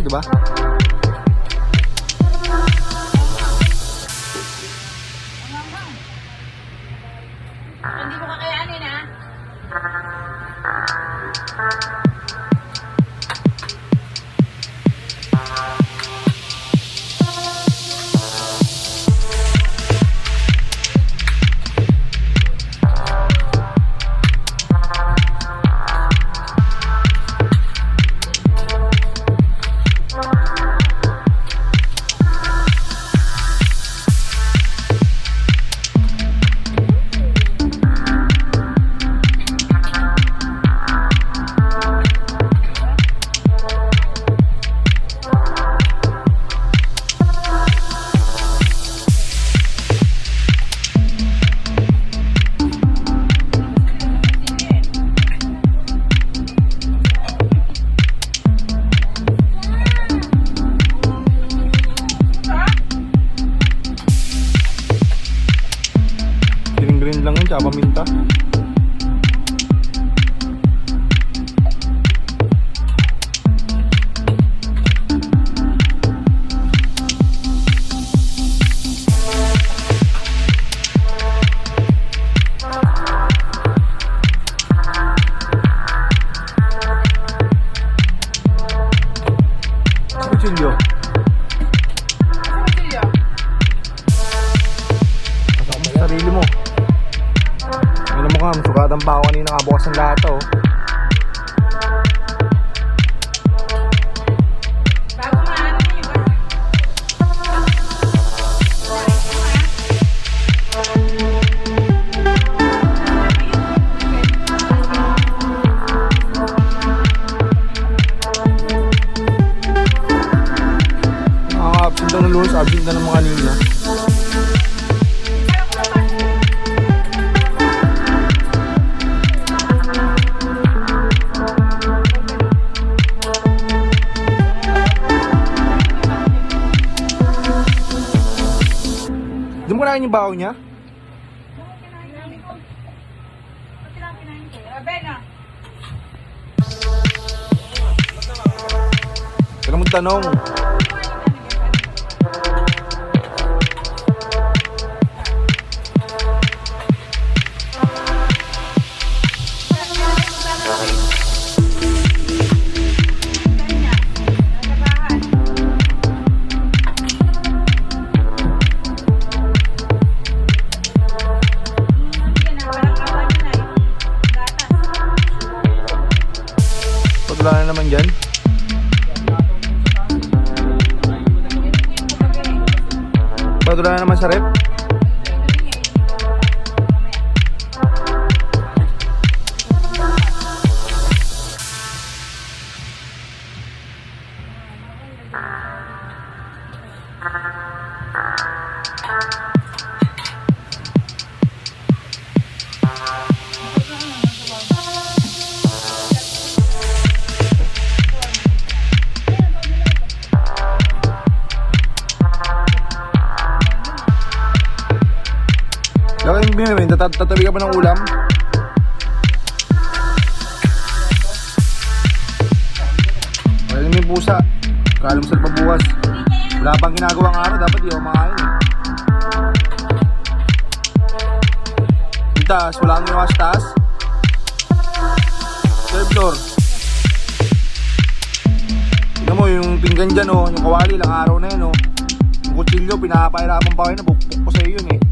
Diba? Hindi mo kakayanin, ha? Green lang yun, tsaka paminta. Kutsilyo. Pasok mo sa sarili mo. Ano mo ka, masugatan pa ako kanina nakabukas ng lahat, oh. Bago maano mo yung Nakaka-absent daw ng lunes, absent na naman kanina. Di mo kinain yung baho niya? Kaya mo tanong. Wala na naman dyan. Wala na naman sa rep. Laki yung binamin, tatabi ka pa ng ulam? Wala naman yung pusa. Kalamsal pa bukas. Wala pang ginagawang araw, dapat di ako makain eh. Yung taas, wala kang ginawa sa taas. Third floor. Tignan mo yung pinggan dyan oh, yung kawali, ilang araw na yun oh. Yung kutsilyo, pinapahirapan pa kayo na bukpok ko sa'yo yun eh.